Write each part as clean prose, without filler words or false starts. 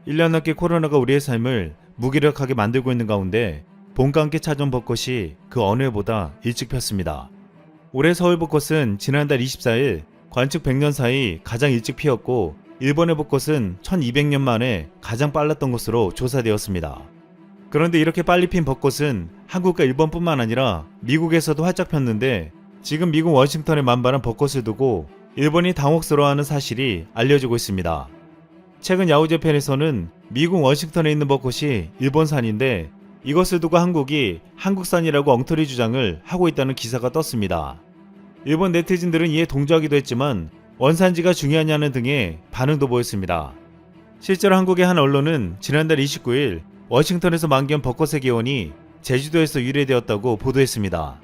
1년 넘게 코로나가 우리의 삶을 무기력하게 만들고 있는 가운데 봄과 함께 찾아온 벚꽃이 그 어느 해보다 일찍 폈습니다. 올해 서울 벚꽃은 지난달 24일 관측 100년 사이 가장 일찍 피었고 일본의 벚꽃은 1200년 만에 가장 빨랐던 것으로 조사되었습니다. 그런데 이렇게 빨리 핀 벚꽃은 한국과 일본뿐만 아니라 미국에서도 활짝 폈는데 지금 미국 워싱턴에 만발한 벚꽃을 두고 일본이 당혹스러워하는 사실이 알려지고 있습니다. 최근 야후재팬에서는 미국 워싱턴에 있는 벚꽃이 일본산인데 이것을 두고 한국이 한국산이라고 엉터리 주장을 하고 있다는 기사가 떴습니다. 일본 네티즌들은 이에 동조하기도 했지만 원산지가 중요하냐는 등의 반응도 보였습니다. 실제로 한국의 한 언론은 지난달 29일 워싱턴에서 만기한 벚꽃의 기원이 제주도에서 유래되었다고 보도했습니다.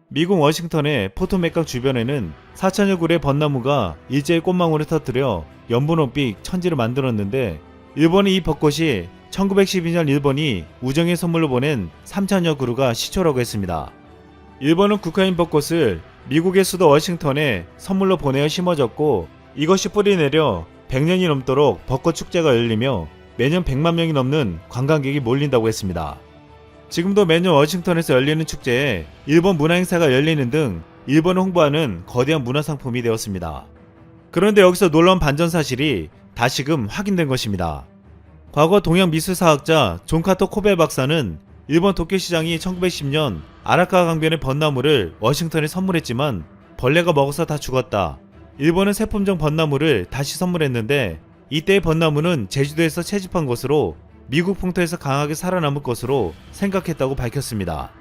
미국 워싱턴의 포토맥강 주변에는 4,000여 그루의 벚나무가 일제히 꽃망울을 터뜨려 연분홍빛 천지를 만들었는데 일본의 이 벚꽃이 1912년 일본이 우정의 선물로 보낸 3,000여 그루가 시초라고 했습니다. 일본은 국화인 벚꽃을 미국의 수도 워싱턴에 선물로 보내어 심어졌고 이것이 뿌리 내려 100년이 넘도록 벚꽃 축제가 열리며 매년 100만 명이 넘는 관광객이 몰린다고 했습니다. 지금도 매년 워싱턴에서 열리는 축제에 일본 문화행사가 열리는 등 일본을 홍보하는 거대한 문화상품이 되었습니다. 그런데 여기서 놀라운 반전 사실이 다시금 확인된 것입니다. 과거 동양 미술사학자 존 카터 코벨 박사는 일본 도쿄시장이 1910년 아라카와 강변의 벚나무를 워싱턴에 선물했지만 벌레가 먹어서 다 죽었다. 일본은 새 품종 벚나무를 다시 선물했는데 이때의 벚나무는 제주도에서 채집한 것으로 미국 풍토에서 강하게 살아남을 것으로 생각했다고 밝혔습니다.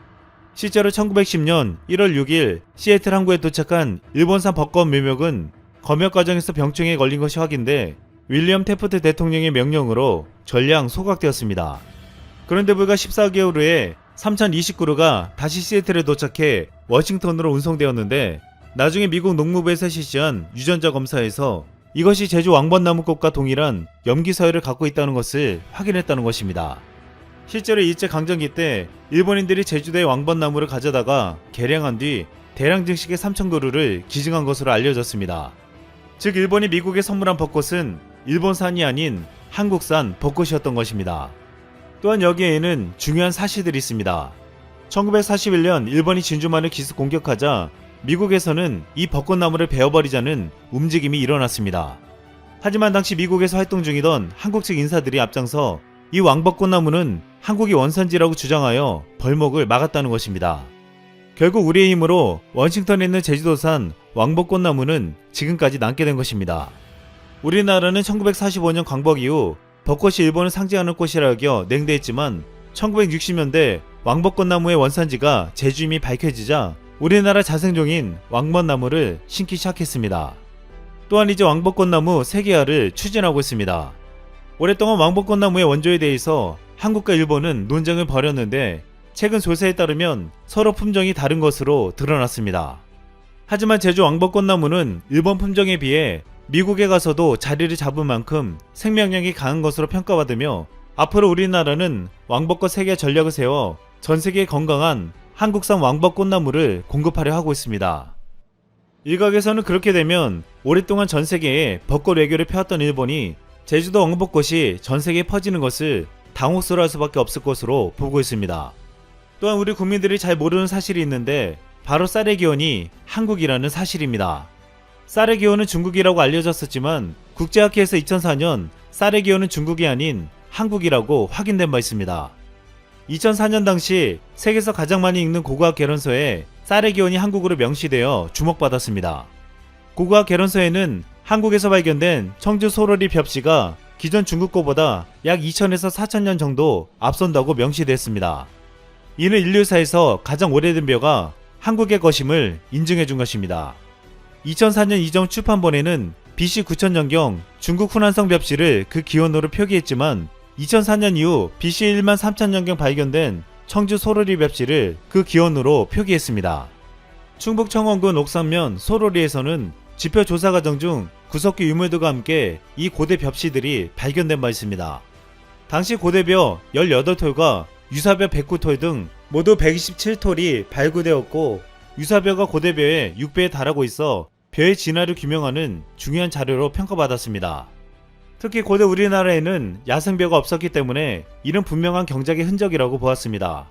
실제로 1910년 1월 6일 시애틀 항구에 도착한 일본산 벚꽃 묘목은 검역 과정에서 병충해에 걸린 것이 확인돼 윌리엄 태프트 대통령의 명령으로 전량 소각되었습니다. 그런데 불과 14개월 후에 3,029그루가 다시 시애틀에 도착해 워싱턴으로 운송되었는데 나중에 미국 농무부에서 실시한 유전자 검사에서 이것이 제주 왕벚나무꽃과 동일한 염기서열을 갖고 있다는 것을 확인했다는 것입니다. 실제로 일제강점기 때 일본인들이 제주도의 왕벚나무를 가져다가 개량한 뒤 대량 증식의 3,000그루를 기증한 것으로 알려졌습니다. 즉 일본이 미국에 선물한 벚꽃은 일본산이 아닌 한국산 벚꽃이었던 것입니다. 또한 여기에는 중요한 사실들이 있습니다. 1941년 일본이 진주만을 기습 공격하자 미국에서는 이 벚꽃나무를 베어버리자는 움직임이 일어났습니다. 하지만 당시 미국에서 활동 중이던 한국 측 인사들이 앞장서 이 왕벚꽃나무는 한국이 원산지라고 주장하여 벌목을 막았다는 것입니다. 결국 우리의 힘으로 워싱턴에 있는 제주도산 왕벚꽃나무는 지금까지 남게 된 것입니다. 우리나라는 1945년 광복 이후 벚꽃이 일본을 상징하는 꽃이라 여겨 냉대했지만 1960년대 왕벚꽃나무의 원산지가 제주임이 밝혀지자 우리나라 자생종인 왕벚나무를 심기 시작했습니다. 또한 이제 왕벚꽃나무 세계화를 추진하고 있습니다. 오랫동안 왕벚꽃나무의 원조에 대해서 한국과 일본은 논쟁을 벌였는데 최근 조사에 따르면 서로 품종이 다른 것으로 드러났습니다. 하지만 제주 왕벚꽃나무는 일본 품종에 비해 미국에 가서도 자리를 잡은 만큼 생명력이 강한 것으로 평가받으며 앞으로 우리나라는 왕벚꽃 세계 전략을 세워 전 세계에 건강한 한국산 왕벚꽃나무를 공급하려 하고 있습니다. 일각에서는 그렇게 되면 오랫동안 전 세계에 벚꽃 외교를 펴왔던 일본이 제주도 왕벚꽃이 전 세계에 퍼지는 것을 당혹스러워할 수밖에 없을 것으로 보고 있습니다. 또한 우리 국민들이 잘 모르는 사실이 있는데 바로 쌀의 기원이 한국이라는 사실입니다. 쌀의 기원은 중국이라고 알려졌었지만 국제학회에서 2004년 쌀의 기원은 중국이 아닌 한국이라고 확인된 바 있습니다. 2004년 당시 세계에서 가장 많이 읽는 고고학 개론서에 쌀의 기원이 한국으로 명시되어 주목받았습니다. 고고학 개론서에는 한국에서 발견된 청주 소로리 벽시가 기존 중국 거보다 약 2000에서 4000년 정도 앞선다고 명시됐습니다. 이는 인류사에서 가장 오래된 벼가 한국의 것임을 인증해준 것입니다. 2004년 이전 출판본에는 BC 9000년경 중국 후난성 벽시를 그 기원으로 표기했지만 2004년 이후 BC 1만 3000년경 발견된 청주 소로리 벽시를 그 기원으로 표기했습니다. 충북 청원군 옥산면 소로리에서는 지표 조사 과정 중 구석기 유물들과 함께 이 고대 벽시들이 발견된 바 있습니다. 당시 고대벼 18톨과 유사벼 109톨 등 모두 127톨이 발굴되었고 유사벼가 고대벼의 6배에 달하고 있어 벼의 진화를 규명하는 중요한 자료로 평가받았습니다. 특히 고대 우리나라에는 야생벼가 없었기 때문에 이는 분명한 경작의 흔적이라고 보았습니다.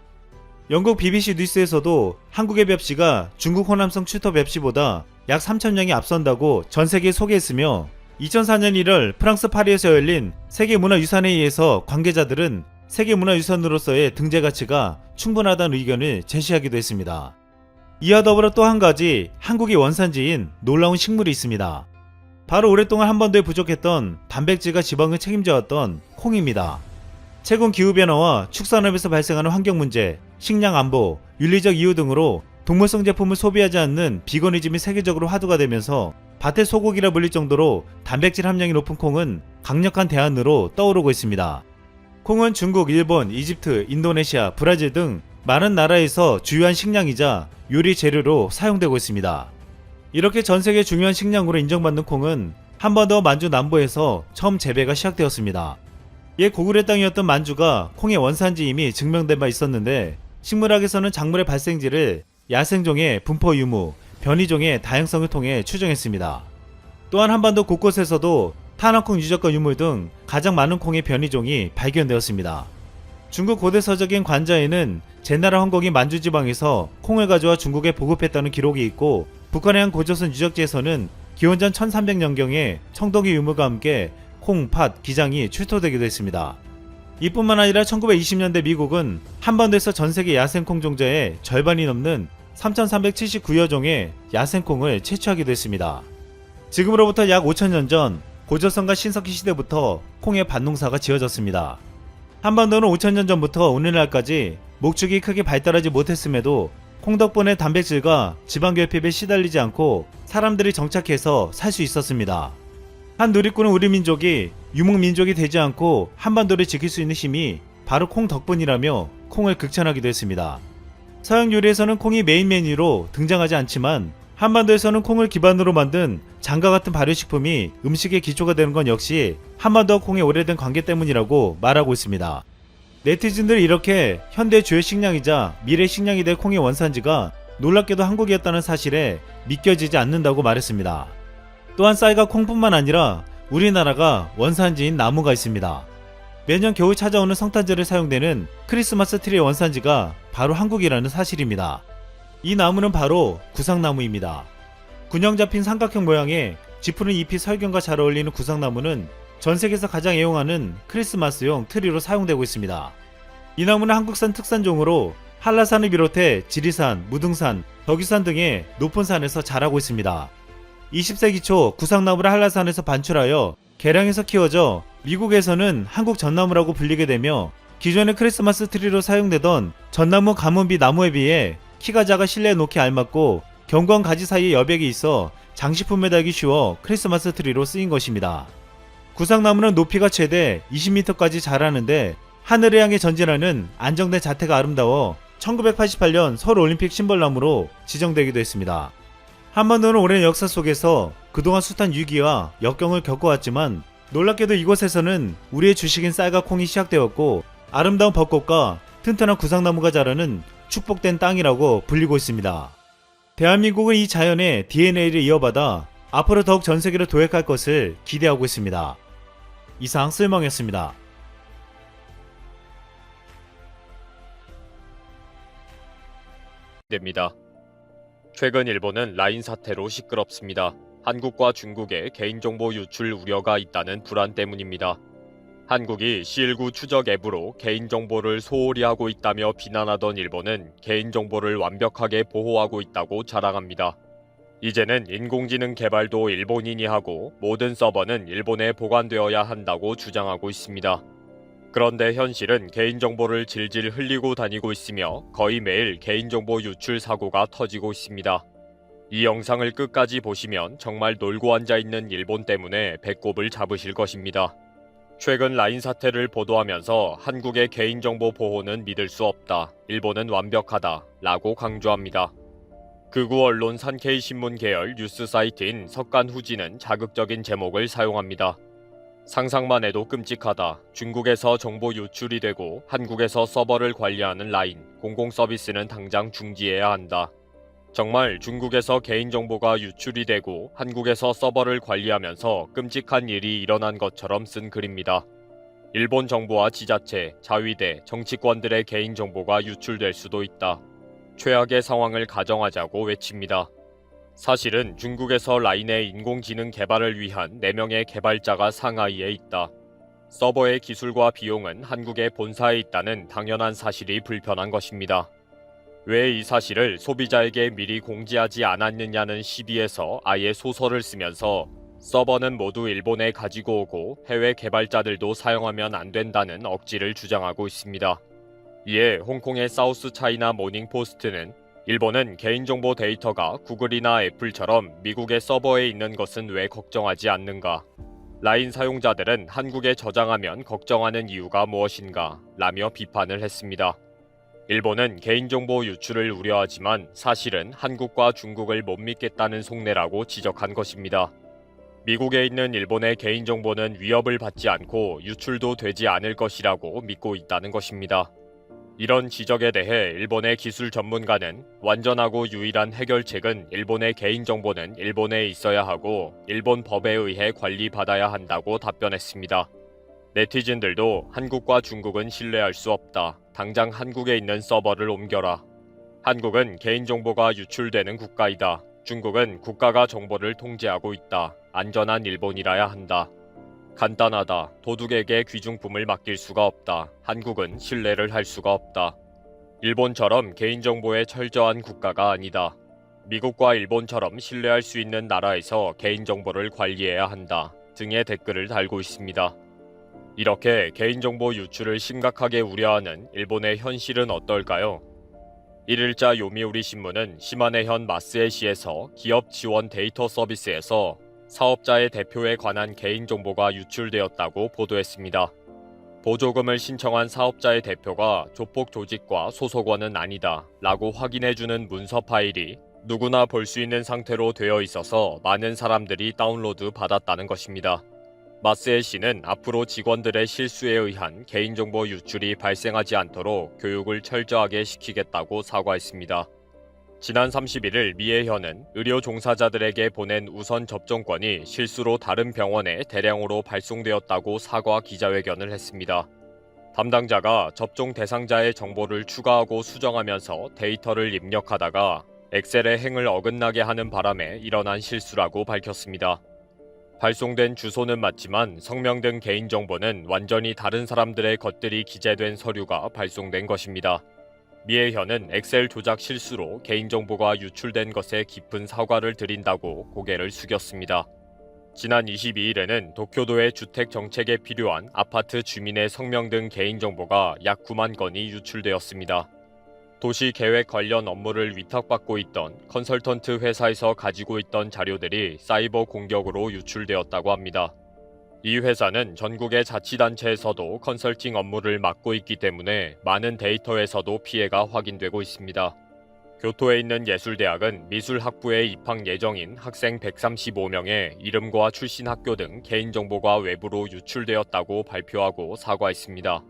영국 BBC 뉴스에서도 한국의 벽시가 중국 호남성 추터 벽시보다 약 3,000명이 앞선다고 전 세계에 소개했으며 2004년 1월 프랑스 파리에서 열린 세계문화유산회의에서 관계자들은 세계문화유산으로서의 등재 가치가 충분하다는 의견을 제시하기도 했습니다. 이와 더불어 또 한 가지 한국의 원산지인 놀라운 식물이 있습니다. 바로 오랫동안 한반도에 부족했던 단백질과 지방을 책임져왔던 콩입니다. 최근 기후변화와 축산업에서 발생하는 환경 문제, 식량 안보, 윤리적 이유 등으로 동물성 제품을 소비하지 않는 비거니즘이 세계적으로 화두가 되면서 밭의 소고기라 불릴 정도로 단백질 함량이 높은 콩은 강력한 대안으로 떠오르고 있습니다. 콩은 중국, 일본, 이집트, 인도네시아, 브라질 등 많은 나라에서 주요한 식량이자 요리 재료로 사용되고 있습니다. 이렇게 전세계 중요한 식량으로 인정받는 콩은 한반도 만주 남부에서 처음 재배가 시작되었습니다. 옛 고구려 땅이었던 만주가 콩의 원산지임이 증명된 바 있었는데 식물학에서는 작물의 발생지를 야생종의 분포 유무, 변이종의 다양성을 통해 추정했습니다. 또한 한반도 곳곳에서도 타나콩 유적과 유물 등 가장 많은 콩의 변이종이 발견되었습니다. 중국 고대 서적인 관자에는 제나라 황공이 만주 지방에서 콩을 가져와 중국에 보급했다는 기록이 있고 북한의 한 고조선 유적지에서는 기원전 1300년경에 청동기 유물과 함께 콩, 팥, 기장이 출토되기도 했습니다. 이뿐만 아니라 1920년대 미국은 한반도에서 전세계 야생콩 종자의 절반이 넘는 3,379여 종의 야생콩을 채취하기도 했습니다. 지금으로부터 약 5,000년 전 고조선과 신석기 시대부터 콩의 밭농사가 지어졌습니다. 한반도는 5,000년 전부터 오늘날까지 목축이 크게 발달하지 못했음에도 콩 덕분에 단백질과 지방 결핍에 시달리지 않고 사람들이 정착해서 살 수 있었습니다. 한 누리꾼은 우리 민족이 유목민족이 되지 않고 한반도를 지킬 수 있는 힘이 바로 콩 덕분이라며 콩을 극찬하기도 했습니다. 서양 요리에서는 콩이 메인 메뉴로 등장하지 않지만 한반도에서는 콩을 기반으로 만든 장과 같은 발효식품이 음식의 기초가 되는 건 역시 한반도와 콩의 오래된 관계 때문이라고 말하고 있습니다. 네티즌들이 이렇게 현대 주요 식량이자 미래 식량이 될 콩의 원산지가 놀랍게도 한국이었다는 사실에 믿겨지지 않는다고 말했습니다. 또한 쌀과 콩뿐만 아니라 우리나라가 원산지인 나무가 있습니다. 매년 겨울 찾아오는 성탄절에 사용되는 크리스마스 트리의 원산지가 바로 한국이라는 사실입니다. 이 나무는 바로 구상나무입니다. 균형 잡힌 삼각형 모양의 지푸른 잎이 설경과 잘 어울리는 구상나무는 전 세계에서 가장 애용하는 크리스마스용 트리로 사용되고 있습니다. 이 나무는 한국산 특산종으로 한라산을 비롯해 지리산, 무등산, 덕유산 등의 높은 산에서 자라고 있습니다. 20세기 초 구상나무를 한라산에서 반출하여 개량해서 키워져 미국에서는 한국 전나무라고 불리게 되며 기존의 크리스마스 트리로 사용되던 전나무 가문비 나무에 비해 키가 작아 실내에 놓기 알맞고 견고한 가지 사이에 여백이 있어 장식품에 달기 쉬워 크리스마스 트리로 쓰인 것입니다. 구상나무는 높이가 최대 20m까지 자라는데 하늘을 향해 전진하는 안정된 자태가 아름다워 1988년 서울올림픽 심벌나무로 지정되기도 했습니다. 한반도는 오랜 역사 속에서 그동안 숱한 위기와 역경을 겪어왔지만 놀랍게도 이곳에서는 우리의 주식인 쌀과 콩이 시작되었고 아름다운 벚꽃과 튼튼한 구상나무가 자라는 축복된 땅이라고 불리고 있습니다. 대한민국은 이 자연의 DNA를 이어받아 앞으로 더욱 전세계로 도약할 것을 기대하고 있습니다. 이상 쓸멍이었습니다. 됩니다. 최근 일본은 라인 사태로 시끄럽습니다. 한국과 중국의 개인정보 유출 우려가 있다는 불안 때문입니다. 한국이 C19 추적 앱으로 개인정보를 소홀히 하고 있다며 비난하던 일본은 개인정보를 완벽하게 보호하고 있다고 자랑합니다. 이제는 인공지능 개발도 일본인이 하고 모든 서버는 일본에 보관되어야 한다고 주장하고 있습니다. 그런데 현실은 개인정보를 질질 흘리고 다니고 있으며 거의 매일 개인정보 유출 사고가 터지고 있습니다. 이 영상을 끝까지 보시면 정말 놀고 앉아있는 일본 때문에 배꼽을 잡으실 것입니다. 최근 라인 사태를 보도하면서 한국의 개인정보 보호는 믿을 수 없다, 일본은 완벽하다 라고 강조합니다. 극우 언론 산케이 신문 계열 뉴스 사이트인 석간후지는 자극적인 제목을 사용합니다. 상상만 해도 끔찍하다. 중국에서 정보 유출이 되고 한국에서 서버를 관리하는 라인 공공 서비스는 당장 중지해야 한다. 정말 중국에서 개인정보가 유출이 되고 한국에서 서버를 관리하면서 끔찍한 일이 일어난 것처럼 쓴 글입니다. 일본 정부와 지자체, 자위대, 정치권들의 개인정보가 유출될 수도 있다. 최악의 상황을 가정하자고 외칩니다. 사실은 중국에서 라인의 인공지능 개발을 위한 4명의 개발자가 상하이에 있다. 서버의 기술과 비용은 한국의 본사에 있다는 당연한 사실이 불편한 것입니다. 왜 이 사실을 소비자에게 미리 공지하지 않았느냐는 시비에서 아예 소설을 쓰면서 서버는 모두 일본에 가지고 오고 해외 개발자들도 사용하면 안 된다는 억지를 주장하고 있습니다. 이에 홍콩의 사우스 차이나 모닝포스트는 일본은 개인정보 데이터가 구글이나 애플처럼 미국의 서버에 있는 것은 왜 걱정하지 않는가? 라인 사용자들은 한국에 저장하면 걱정하는 이유가 무엇인가? 라며 비판을 했습니다. 일본은 개인정보 유출을 우려하지만 사실은 한국과 중국을 못 믿겠다는 속내라고 지적한 것입니다. 미국에 있는 일본의 개인정보는 위협을 받지 않고 유출도 되지 않을 것이라고 믿고 있다는 것입니다. 이런 지적에 대해 일본의 기술 전문가는 완전하고 유일한 해결책은 일본의 개인정보는 일본에 있어야 하고 일본 법에 의해 관리받아야 한다고 답변했습니다. 네티즌들도 한국과 중국은 신뢰할 수 없다. 당장 한국에 있는 서버를 옮겨라. 한국은 개인정보가 유출되는 국가이다. 중국은 국가가 정보를 통제하고 있다. 안전한 일본이라야 한다. 간단하다. 도둑에게 귀중품을 맡길 수가 없다. 한국은 신뢰를 할 수가 없다. 일본처럼 개인정보에 철저한 국가가 아니다. 미국과 일본처럼 신뢰할 수 있는 나라에서 개인정보를 관리해야 한다. 등의 댓글을 달고 있습니다. 이렇게 개인정보 유출을 심각하게 우려하는 일본의 현실은 어떨까요? 1일자 요미우리 신문은 시마네현 마스에시에서 기업 지원 데이터 서비스에서 사업자의 대표에 관한 개인정보가 유출되었다고 보도했습니다. 보조금을 신청한 사업자의 대표가 조폭 조직과 소속원은 아니다 라고 확인해주는 문서 파일이 누구나 볼 수 있는 상태로 되어 있어서 많은 사람들이 다운로드 받았다는 것입니다. 마스에 씨는 앞으로 직원들의 실수에 의한 개인정보 유출이 발생하지 않도록 교육을 철저하게 시키겠다고 사과했습니다. 지난 31일 미에현은 의료 종사자들에게 보낸 우선 접종권이 실수로 다른 병원에 대량으로 발송되었다고 사과 기자회견을 했습니다. 담당자가 접종 대상자의 정보를 추가하고 수정하면서 데이터를 입력하다가 엑셀의 행을 어긋나게 하는 바람에 일어난 실수라고 밝혔습니다. 발송된 주소는 맞지만 성명 등 개인정보는 완전히 다른 사람들의 것들이 기재된 서류가 발송된 것입니다. 미에현은 엑셀 조작 실수로 개인정보가 유출된 것에 깊은 사과를 드린다고 고개를 숙였습니다. 지난 22일에는 도쿄도의 주택 정책에 필요한 아파트 주민의 성명 등 개인정보가 약 9만 건이 유출되었습니다. 도시 계획 관련 업무를 위탁받고 있던 컨설턴트 회사에서 가지고 있던 자료들이 사이버 공격으로 유출되었다고 합니다. 이 회사는 전국의 자치단체에서도 컨설팅 업무를 맡고 있기 때문에 많은 데이터에서도 피해가 확인되고 있습니다. 교토에 있는 예술대학은 미술학부에 입학 예정인 학생 135명의 이름과 출신 학교 등 개인정보가 외부로 유출되었다고 발표하고 사과했습니다.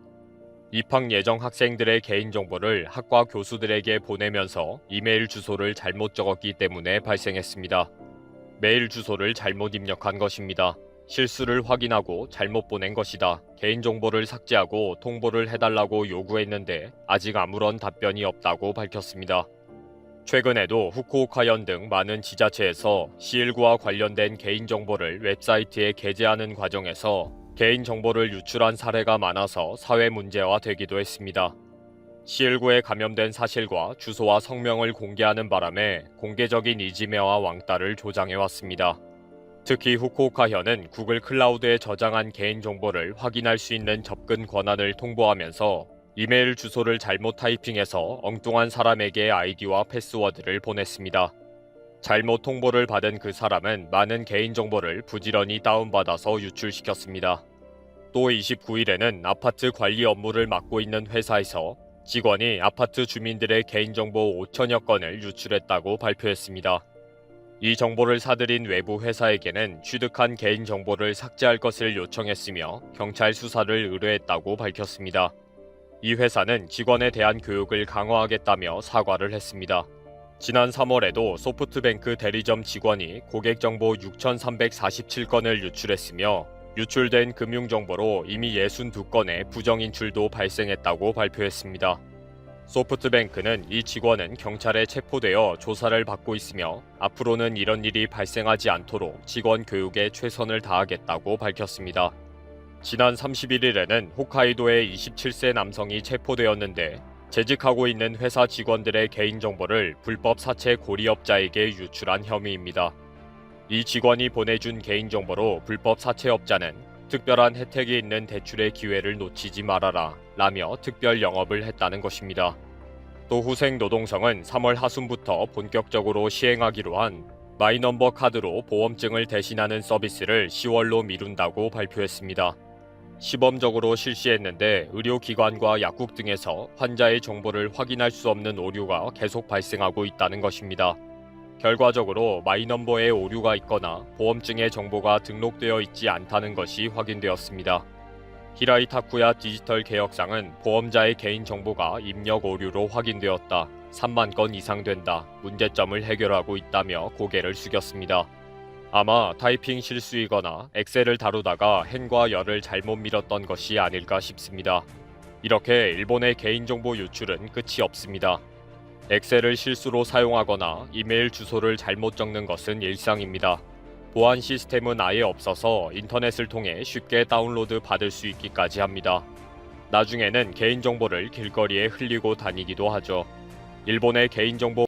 입학 예정 학생들의 개인정보를 학과 교수들에게 보내면서 이메일 주소를 잘못 적었기 때문에 발생했습니다. 메일 주소를 잘못 입력한 것입니다. 실수를 확인하고 잘못 보낸 것이다. 개인정보를 삭제하고 통보를 해달라고 요구했는데 아직 아무런 답변이 없다고 밝혔습니다. 최근에도 후쿠오카현 등 많은 지자체에서 C19와 관련된 개인정보를 웹사이트에 게재하는 과정에서 개인정보를 유출한 사례가 많아서 사회 문제화 되기도 했습니다. C19에 감염된 사실과 주소와 성명을 공개하는 바람에 공개적인 이지메와 왕따를 조장해왔습니다. 특히 후쿠오카현은 구글 클라우드에 저장한 개인정보를 확인할 수 있는 접근 권한을 통보하면서 이메일 주소를 잘못 타이핑해서 엉뚱한 사람에게 아이디와 패스워드를 보냈습니다. 잘못 통보를 받은 그 사람은 많은 개인정보를 부지런히 다운받아서 유출시켰습니다. 또 29일에는 아파트 관리 업무를 맡고 있는 회사에서 직원이 아파트 주민들의 개인정보 5천여 건을 유출했다고 발표했습니다. 이 정보를 사들인 외부 회사에게는 취득한 개인정보를 삭제할 것을 요청했으며 경찰 수사를 의뢰했다고 밝혔습니다. 이 회사는 직원에 대한 교육을 강화하겠다며 사과를 했습니다. 지난 3월에도 소프트뱅크 대리점 직원이 고객 정보 6,347건을 유출했으며 유출된 금융정보로 이미 62건의 부정인출도 발생했다고 발표했습니다. 소프트뱅크는 이 직원은 경찰에 체포되어 조사를 받고 있으며 앞으로는 이런 일이 발생하지 않도록 직원 교육에 최선을 다하겠다고 밝혔습니다. 지난 31일에는 홋카이도의 27세 남성이 체포되었는데 재직하고 있는 회사 직원들의 개인정보를 불법 사채 고리업자에게 유출한 혐의입니다. 이 직원이 보내준 개인정보로 불법 사채업자는 특별한 혜택이 있는 대출의 기회를 놓치지 말아라 라며 특별 영업을 했다는 것입니다. 또 후생 노동성은 3월 하순부터 본격적으로 시행하기로 한 마이넘버 카드로 보험증을 대신하는 서비스를 10월로 미룬다고 발표했습니다. 시범적으로 실시했는데 의료기관과 약국 등에서 환자의 정보를 확인할 수 없는 오류가 계속 발생하고 있다는 것입니다. 결과적으로 마이넘버에 오류가 있거나 보험증의 정보가 등록되어 있지 않다는 것이 확인되었습니다. 히라이 타쿠야 디지털 개혁상은 보험자의 개인정보가 입력 오류로 확인되었다. 3만 건 이상 된다. 문제점을 해결하고 있다며 고개를 숙였습니다. 아마 타이핑 실수이거나 엑셀을 다루다가 행과 열을 잘못 밀었던 것이 아닐까 싶습니다. 이렇게 일본의 개인정보 유출은 끝이 없습니다. 엑셀을 실수로 사용하거나 이메일 주소를 잘못 적는 것은 일상입니다. 보안 시스템은 아예 없어서 인터넷을 통해 쉽게 다운로드 받을 수 있기까지 합니다. 나중에는 개인정보를 길거리에 흘리고 다니기도 하죠. 일본의 개인정보